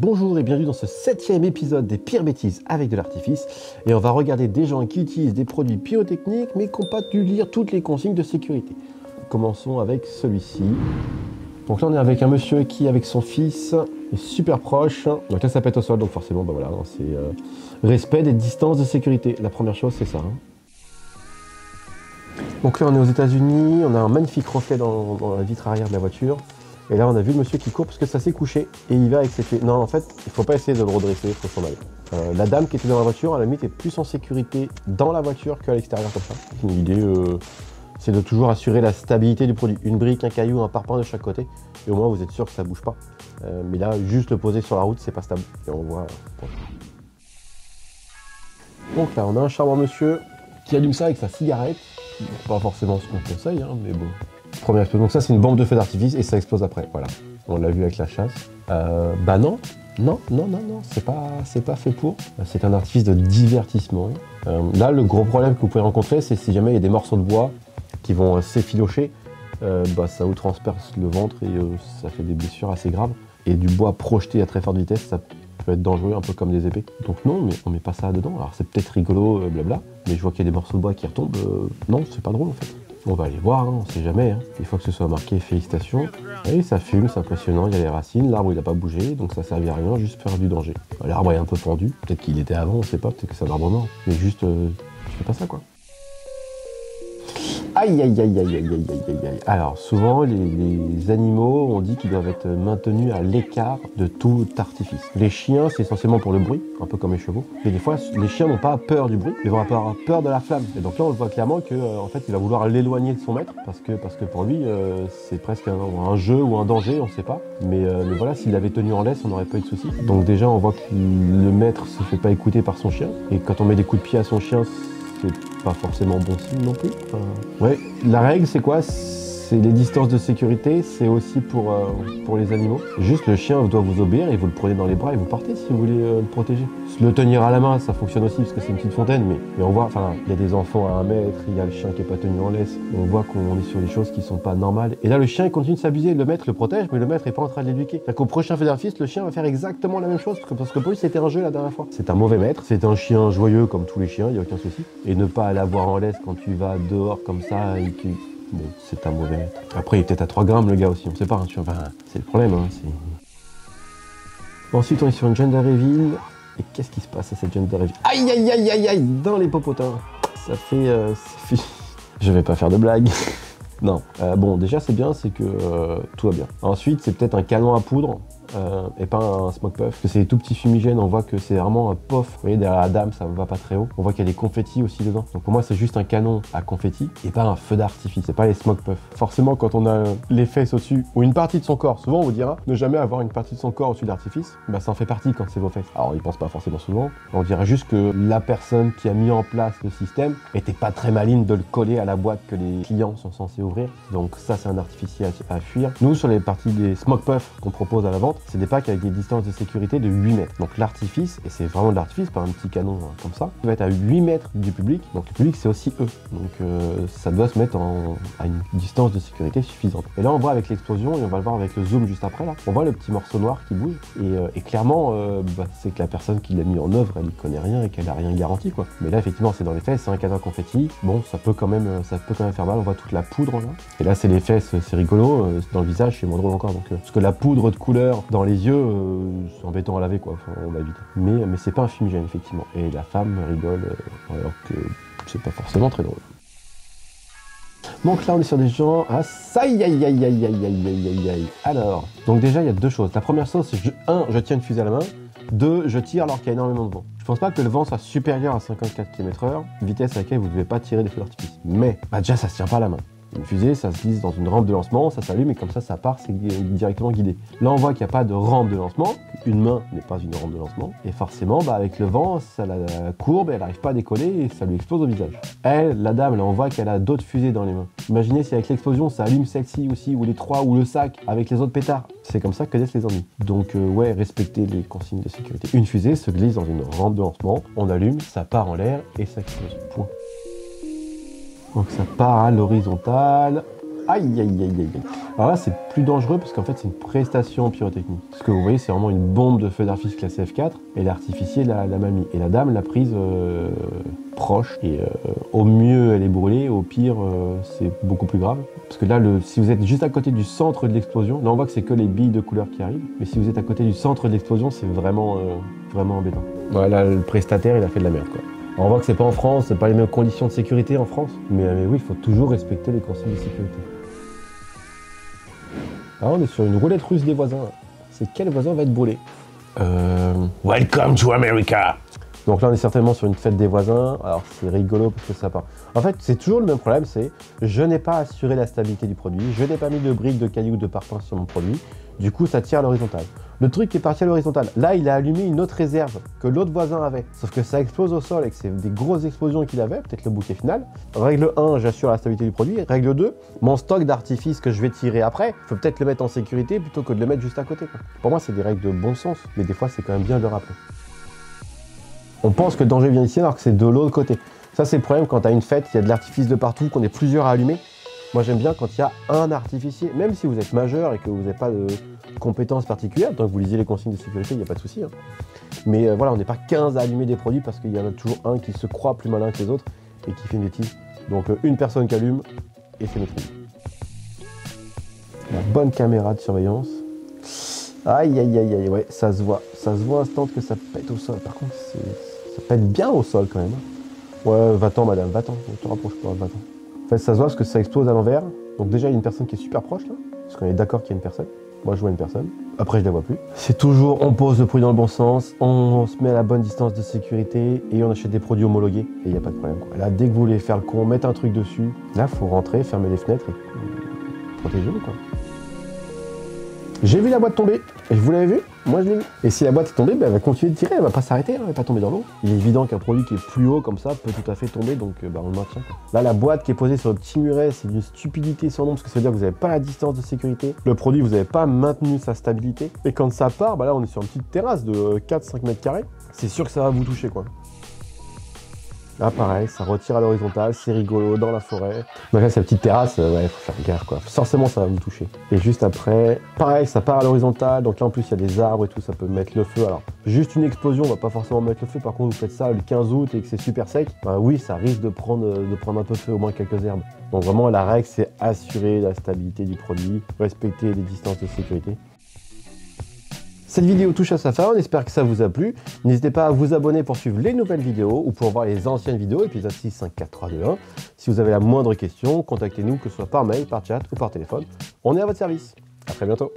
Bonjour et bienvenue dans ce 7e épisode des pires bêtises avec de l'artifice. Et on va regarder des gens qui utilisent des produits pyrotechniques mais qui n'ont pas dû lire toutes les consignes de sécurité. Commençons avec celui-ci. Donc là on est avec un monsieur qui avec son fils est super proche. Donc là ça pète au sol, donc forcément bah voilà, c'est respect des distances de sécurité. La première chose c'est ça. Donc là on est aux États-Unis, on a un magnifique reflet dans la vitre arrière de la voiture. Et là on a vu le monsieur qui court parce que ça s'est couché et il va avec ses pieds. Non en fait il faut pas essayer de le redresser, il faut s'en aller. La dame qui était dans la voiture à la limite est plus en sécurité dans la voiture qu'à l'extérieur comme ça. L'idée c'est de toujours assurer la stabilité du produit. Une brique, un caillou, un parpaing de chaque côté et au moins vous êtes sûr que ça bouge pas. Mais là juste le poser sur la route c'est pas stable. Et on voit. Donc là on a un charmant monsieur qui allume ça avec sa cigarette. Pas forcément ce qu'on conseille hein, mais bon. Première explosion. Donc ça c'est une bombe de feu d'artifice et ça explose après, voilà. On l'a vu avec la chasse. Bah non, c'est pas fait pour. C'est un artifice de divertissement. Là le gros problème que vous pouvez rencontrer c'est si jamais il y a des morceaux de bois qui vont s'effilocher, bah ça vous transperce le ventre et ça fait des blessures assez graves. Et du bois projeté à très forte vitesse, ça peut être dangereux, un peu comme des épées. Donc non, mais on met pas ça dedans. Alors c'est peut-être rigolo, blabla, mais je vois qu'il y a des morceaux de bois qui retombent. Non, c'est pas drôle en fait. On va aller voir, hein, on sait jamais. Hein. Il faut que ce soit marqué félicitations. Et ça fume, c'est impressionnant, il y a les racines, l'arbre il n'a pas bougé, donc ça ne servait à rien, juste faire du danger. L'arbre est un peu pendu, peut-être qu'il était avant, on sait pas, peut-être que c'est un arbre mort. Mais juste, tu fais pas ça quoi. Aïe aïe aïe aïe aïe aïe aïe aïe. Alors souvent les animaux on dit qu'ils doivent être maintenus à l'écart de tout artifice. Les chiens c'est essentiellement pour le bruit, un peu comme les chevaux. Mais des fois les chiens n'ont pas peur du bruit, ils vont avoir peur de la flamme. Et donc là on le voit clairement que en fait il va vouloir l'éloigner de son maître parce que pour lui c'est presque un jeu ou un danger, on sait pas. Mais voilà, s'il l'avait tenu en laisse on n'aurait pas eu de soucis. Donc déjà on voit que le maître se fait pas écouter par son chien. Et quand on met des coups de pied à son chien, c'est pas forcément bon signe non plus. Enfin, ouais, la règle c'est quoi? C'est les distances de sécurité, c'est aussi pour les animaux. Juste le chien doit vous obéir et vous le prenez dans les bras et vous partez si vous voulez le protéger. Le tenir à la main, ça fonctionne aussi parce que c'est une petite fontaine, mais on voit, enfin, il y a des enfants à 1 mètre, il y a le chien qui est pas tenu en laisse, on voit qu'on est sur des choses qui sont pas normales. Et là le chien il continue de s'abuser, le maître le protège, mais le maître est pas en train de l'éduquer. C'est-à-dire qu'au prochain feu d'artifice, le chien va faire exactement la même chose parce que pour lui c'était un jeu la dernière fois. C'est un mauvais maître, c'est un chien joyeux comme tous les chiens, il n'y a aucun souci. Et ne pas l'avoir en laisse quand tu vas dehors comme ça et que... Bon, c'est un mauvais maître. Après, il est peut-être à 3 grammes le gars aussi, on sait pas. Hein, enfin, c'est le problème. Hein, ensuite, on est sur une gender reveal. Et qu'est-ce qui se passe à cette gender reveal? Aïe, aïe, aïe, aïe, aïe, dans les popotins. Ça fait... Je vais pas faire de blague. Non. Bon, déjà, c'est bien, c'est que tout va bien. Ensuite, c'est peut-être un canon à poudre. Et pas un smoke puff, parce que c'est des tout petits fumigènes, on voit que c'est vraiment un pof. Vous voyez derrière la dame ça va pas très haut, on voit qu'il y a des confettis aussi dedans. Donc pour moi c'est juste un canon à confettis et pas un feu d'artifice, c'est pas les smoke puff. Forcément quand on a les fesses au-dessus ou une partie de son corps, souvent on vous dira ne jamais avoir une partie de son corps au-dessus de l'artifice, bah ça en fait partie quand c'est vos fesses. Alors ils pensent pas forcément souvent, on dira juste que la personne qui a mis en place le système était pas très maligne de le coller à la boîte que les clients sont censés ouvrir. Donc ça c'est un artificier à fuir. Nous sur les parties des smoke puff qu'on propose à la vente, c'est des packs avec des distances de sécurité de 8 mètres. Donc l'artifice, et c'est vraiment de l'artifice, pas un petit canon comme ça, va être à 8 mètres du public. Donc le public c'est aussi eux. Donc ça doit se mettre à une distance de sécurité suffisante. Et là on voit avec l'explosion, et on va le voir avec le zoom juste après là, on voit le petit morceau noir qui bouge. Et clairement, c'est que la personne qui l'a mis en œuvre, elle y connaît rien et qu'elle a rien garanti quoi. Mais là effectivement c'est dans les fesses, c'est un canon confetti. Bon ça peut quand même faire mal, on voit toute la poudre là. Et là c'est les fesses, c'est rigolo, dans le visage c'est moins drôle encore. Donc, parce que la poudre de couleur dans les yeux, c'est embêtant à laver quoi, enfin, on l'évite. Mais c'est pas un fumigène effectivement. Et la femme rigole alors que c'est pas forcément très drôle. Donc là on est sur des gens à aïe aïe aïe aïe aïe aïe aïe aïe aïe. Alors, donc déjà il y a deux choses. La première chose c'est je tiens une fusée à la main. 2, je tire alors qu'il y a énormément de vent. Je pense pas que le vent soit supérieur à 54 km/h, vitesse à laquelle vous ne devez pas tirer des feux d'artifice. Mais déjà ça se tient pas à la main. Une fusée, ça se glisse dans une rampe de lancement, ça s'allume et comme ça part, c'est directement guidé. Là, on voit qu'il n'y a pas de rampe de lancement, une main n'est pas une rampe de lancement, et forcément, avec le vent, ça la courbe, elle n'arrive pas à décoller et ça lui explose au visage. Elle, la dame, là, on voit qu'elle a d'autres fusées dans les mains. Imaginez si avec l'explosion, ça allume celle-ci aussi, ou les 3, ou le sac, avec les autres pétards. C'est comme ça que naissent les ennuis. Donc, ouais, respectez les consignes de sécurité. Une fusée se glisse dans une rampe de lancement, on allume, ça part en l'air et ça explose. Point. Donc ça part à l'horizontale. Aïe, aïe, aïe, aïe, aïe. Alors là, c'est plus dangereux parce qu'en fait, c'est une prestation pyrotechnique. Ce que vous voyez, c'est vraiment une bombe de feu d'artifice classée F4 et l'artificier l'a mis. Et la dame l'a prise proche. Et au mieux, elle est brûlée, au pire, c'est beaucoup plus grave. Parce que là, si vous êtes juste à côté du centre de l'explosion, là, on voit que c'est que les billes de couleur qui arrivent. Mais si vous êtes à côté du centre de l'explosion, c'est vraiment, vraiment embêtant. Voilà, le prestataire, il a fait de la merde, quoi. Alors, on voit que c'est pas en France, c'est pas les mêmes conditions de sécurité en France. Mais oui, il faut toujours respecter les consignes de sécurité. Alors, on est sur une roulette russe des voisins. C'est quel voisin va être brûlé? Welcome to America. Donc là, on est certainement sur une fête des voisins. Alors, c'est rigolo parce que ça part. En fait, c'est toujours le même problème, c'est je n'ai pas assuré la stabilité du produit, je n'ai pas mis de briques, de cailloux, de parpaing sur mon produit. Du coup, ça tire à l'horizontale. Le truc est parti à l'horizontale. Là, il a allumé une autre réserve que l'autre voisin avait. Sauf que ça explose au sol et que c'est des grosses explosions qu'il avait, peut-être le bouquet final. Règle 1, j'assure la stabilité du produit. Règle 2, mon stock d'artifice que je vais tirer après, il faut peut-être le mettre en sécurité plutôt que de le mettre juste à côté, quoi. Pour moi, c'est des règles de bon sens, mais des fois, c'est quand même bien de le rappeler. On pense que le danger vient ici alors que c'est de l'autre côté. Ça, c'est le problème quand tu as une fête, il y a de l'artifice de partout, qu'on est plusieurs à allumer. Moi, j'aime bien quand il y a un artificier, même si vous êtes majeur et que vous n'avez pas de compétences particulières, tant que vous lisez les consignes de sécurité, il n'y a pas de souci. Hein. Mais voilà, on n'est pas 15 à allumer des produits parce qu'il y en a toujours un qui se croit plus malin que les autres et qui fait une bêtise. Donc, une personne qui allume et c'est maîtrisé. La bonne caméra de surveillance. Aïe, aïe, aïe, aïe, ouais, ça se voit. Ça se voit instant que ça pète au sol. Par contre, ça pète bien au sol quand même. Ouais, va-t'en, madame, va-t'en. On te rapproche pas, va-t'en. En fait, ça se voit parce que ça explose à l'envers. Donc déjà, il y a une personne qui est super proche, là. Parce qu'on est d'accord qu'il y a une personne. Moi, je vois une personne. Après, je la vois plus. C'est toujours, on pose le produit dans le bon sens, on se met à la bonne distance de sécurité et on achète des produits homologués. Et il n'y a pas de problème, quoi. Là, dès que vous voulez faire le con, mettre un truc dessus, là, faut rentrer, fermer les fenêtres et protéger-vous, quoi. J'ai vu la boîte tomber, et vous l'avez vu? Moi je l'ai vu. Et si la boîte est tombée, ben, elle va continuer de tirer, elle va pas s'arrêter, elle va pas tomber dans l'eau. Il est évident qu'un produit qui est plus haut comme ça peut tout à fait tomber, donc on le maintient, quoi. Là, la boîte qui est posée sur le petit muret, c'est d'une stupidité sans nom, parce que ça veut dire que vous n'avez pas la distance de sécurité. Le produit, vous n'avez pas maintenu sa stabilité. Et quand ça part, bah là on est sur une petite terrasse de 4-5 mètres carrés. C'est sûr que ça va vous toucher, quoi. Là, pareil, ça retire à l'horizontale, c'est rigolo, dans la forêt. Donc là, cette petite terrasse, ouais, faut faire gaffe, quoi. Forcément, ça va vous toucher. Et juste après, pareil, ça part à l'horizontale. Donc là, en plus, il y a des arbres et tout, ça peut mettre le feu. Alors, juste une explosion, on va pas forcément mettre le feu. Par contre, vous faites ça le 15 août et que c'est super sec, bah oui, ça risque de prendre un peu de feu, au moins quelques herbes. Donc vraiment, la règle, c'est assurer la stabilité du produit, respecter les distances de sécurité. Cette vidéo touche à sa fin, on espère que ça vous a plu. N'hésitez pas à vous abonner pour suivre les nouvelles vidéos ou pour voir les anciennes vidéos, épisode 6, 5, 4, 3, 2, 1. Si vous avez la moindre question, contactez-nous, que ce soit par mail, par chat ou par téléphone. On est à votre service. À très bientôt.